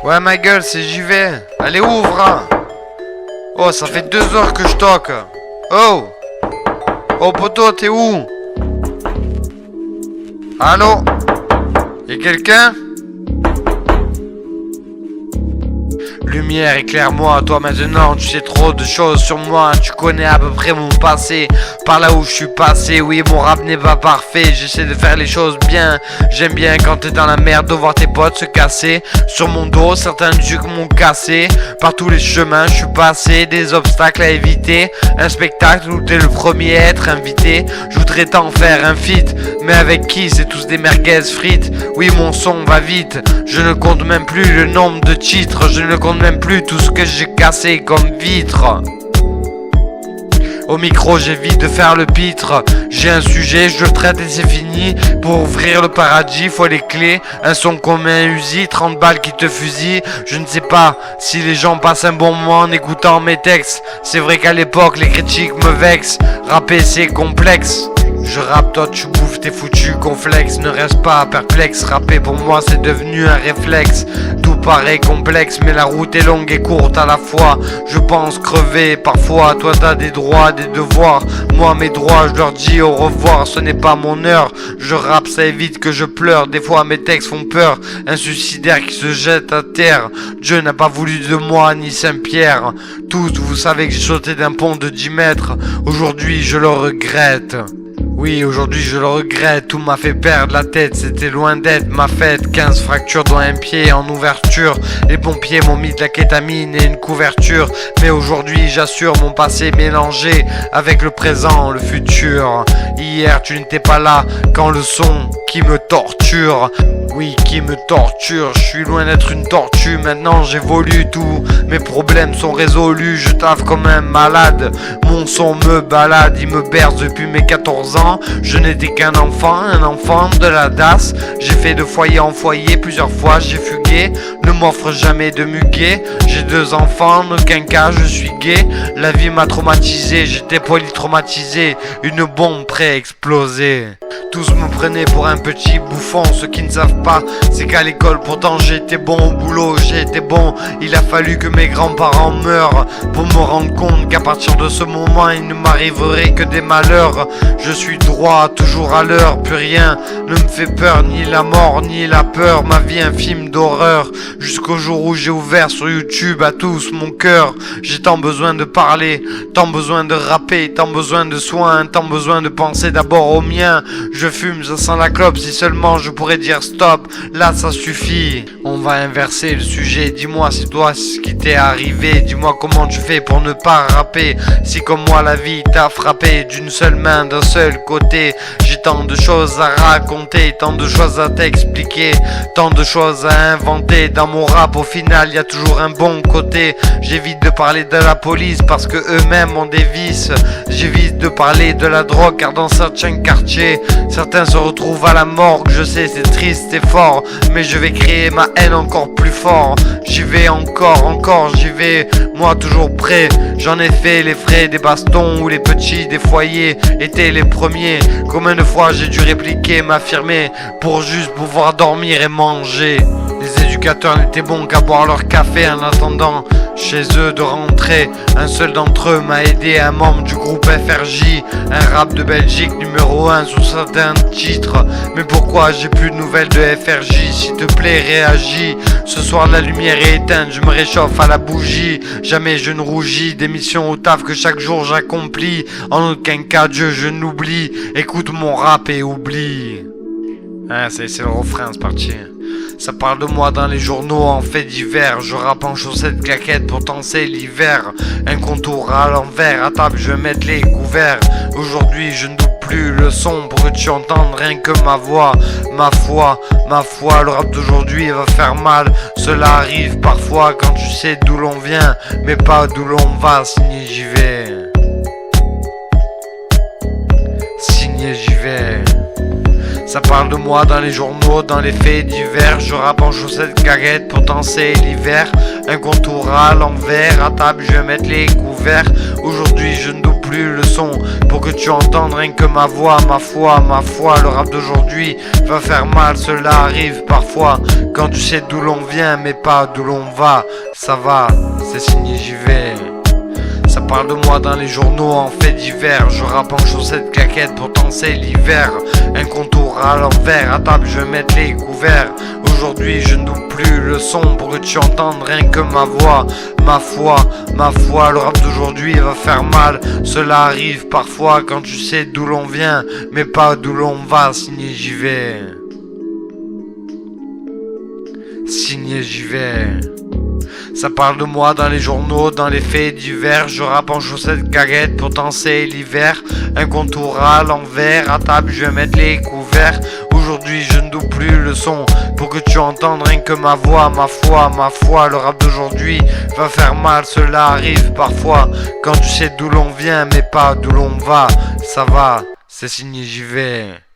Ouais, ma gueule, c'est j'y vais. Allez, ouvre, hein. Oh, ça fait 2 heures que je toque. Oh. Oh, poto, t'es où? Allô? Y'a quelqu'un? Lumière, éclaire-moi, toi maintenant, tu sais trop de choses sur moi, tu connais à peu près mon passé, par là où je suis passé, oui mon rap n'est pas parfait, j'essaie de faire les choses bien, j'aime bien quand t'es dans la merde de voir tes potes se casser, sur mon dos certains trucs m'ont cassé, par tous les chemins je suis passé, des obstacles à éviter, un spectacle où t'es le premier à être invité, je voudrais t'en faire un feat, mais avec qui? C'est tous des merguez frites, oui mon son va vite, je ne compte même plus le nombre de titres, je ne compte même plus tout ce que j'ai cassé comme vitre. Au micro j'évite de faire le pitre. J'ai un sujet, je le traite et c'est fini. Pour ouvrir le paradis, faut les clés. Un son comme un Uzi, 30 balles qui te fusillent. Je ne sais pas si les gens passent un bon moment en écoutant mes textes. C'est vrai qu'à l'époque les critiques me vexent. Rapper c'est complexe. Je rappe, toi tu bouffes tes foutus complexes. Ne reste pas perplexe, rapper pour moi c'est devenu un réflexe. Tout paraît complexe mais la route est longue et courte à la fois. Je pense crever parfois, toi t'as des droits, des devoirs. Moi mes droits je leur dis au revoir, ce n'est pas mon heure. Je rappe ça évite que je pleure, des fois mes textes font peur. Un suicidaire qui se jette à terre. Dieu n'a pas voulu de moi ni Saint-Pierre. Tous vous savez que j'ai sauté d'un pont de 10 mètres. Aujourd'hui je le regrette. Oui, aujourd'hui je le regrette, tout m'a fait perdre la tête, c'était loin d'être ma fête. 15 fractures dont un pied en ouverture, les pompiers m'ont mis de la kétamine et une couverture. Mais aujourd'hui j'assure mon passé mélangé avec le présent, le futur. Hier tu n'étais pas là quand le son qui me torture. Oui, qui me torture, je suis loin d'être une tortue, maintenant j'évolue, tous mes problèmes sont résolus, je taffe comme un malade, mon son me balade, il me berce depuis mes 14 ans, je n'étais qu'un enfant, un enfant de la DAS, j'ai fait de foyer en foyer, plusieurs fois j'ai fugué, ne m'offre jamais de muguet, j'ai 2 enfants, en aucun cas je suis gay, la vie m'a traumatisé, j'étais polytraumatisé, une bombe prête à exploser. Tous me prenaient pour un petit bouffon, ceux qui ne savent pas, c'est qu'à l'école pourtant j'ai été bon au boulot, j'ai été bon, il a fallu que mes grands-parents meurent pour me rendre compte qu'à partir de ce moment il ne m'arriverait que des malheurs. Je suis droit, toujours à l'heure, plus rien ne me fait peur, ni la mort, ni la peur, ma vie un film d'horreur, jusqu'au jour où j'ai ouvert sur YouTube à tous mon cœur. J'ai tant besoin de parler, tant besoin de rapper, tant besoin de soins, tant besoin de penser d'abord au mien. Je fume, ça sent la clope, si seulement je pourrais dire stop, là ça suffit. On va inverser le sujet, dis-moi c'est toi ce qui t'est arrivé, dis-moi comment tu fais pour ne pas rapper. Si comme moi la vie t'a frappé d'une seule main, d'un seul côté, j'ai tant de choses à raconter, tant de choses à t'expliquer, tant de choses à inventer. Dans mon rap au final y a toujours un bon côté. J'évite de parler de la police parce que eux-mêmes ont des vices. J'évite de parler de la drogue car dans certains quartiers certains se retrouvent à la morgue. Je sais c'est triste et fort, mais je vais créer ma haine encore plus fort. J'y vais encore j'y vais, moi toujours prêt. J'en ai fait les frais des bastons où les petits des foyers étaient les premiers. Combien de fois j'ai dû répliquer, m'affirmer pour juste pouvoir dormir et manger. Les éducateurs n'étaient bons qu'à boire leur café en attendant chez eux de rentrer. Un seul d'entre eux m'a aidé, un membre du groupe FRJ, un rap de Belgique numéro 1 sur certains titres. Mais pourquoi j'ai plus de nouvelles de FRJ? S'il te plaît réagis. Ce soir la lumière est éteinte, je me réchauffe à la bougie. Jamais je ne rougis des missions au taf que chaque jour j'accomplis. En aucun cas Dieu je n'oublie. Écoute mon rap et oublie. Ah, c'est le refrain, c'est parti. Ça parle de moi dans les journaux en fait divers. Je rappe en chaussettes claquettes, pourtant c'est l'hiver. Un contour à l'envers, à table je vais mettre les couverts. Aujourd'hui je ne doute plus le son pour que tu entendes rien que ma voix. Ma foi, le rap d'aujourd'hui va faire mal. Cela arrive parfois quand tu sais d'où l'on vient, mais pas d'où l'on va. Signé j'y vais. Signé j'y vais. Ça parle de moi dans les journaux, dans les faits divers. Je rappe en chaussettes caguettes pour danser l'hiver. Un contour à l'envers, à table je vais mettre les couverts. Aujourd'hui je ne double plus le son pour que tu entendes rien que ma voix. Ma foi, le rap d'aujourd'hui va faire mal, cela arrive parfois. Quand tu sais d'où l'on vient mais pas d'où l'on va. Ça va, c'est signé j'y vais. Ça parle de moi dans les journaux en faits divers. Je rappe en chaussettes claquettes pour danser l'hiver. Un contour à l'envers, à table je vais mettre les couverts. Aujourd'hui je ne double plus le son pour que tu entendes rien que ma voix. Ma foi, le rap d'aujourd'hui va faire mal. Cela arrive parfois quand tu sais d'où l'on vient mais pas d'où l'on va. Signé j'y vais. Signé j'y vais. Ça parle de moi dans les journaux, dans les faits divers. Je rappe en chaussettes caguettes pour danser l'hiver. Un contour à l'envers, à table je vais mettre les couverts. Aujourd'hui je ne double plus le son pour que tu entendes rien que ma voix. Ma foi, le rap d'aujourd'hui va faire mal, cela arrive parfois. Quand tu sais d'où l'on vient mais pas d'où l'on va. Ça va, c'est signé j'y vais.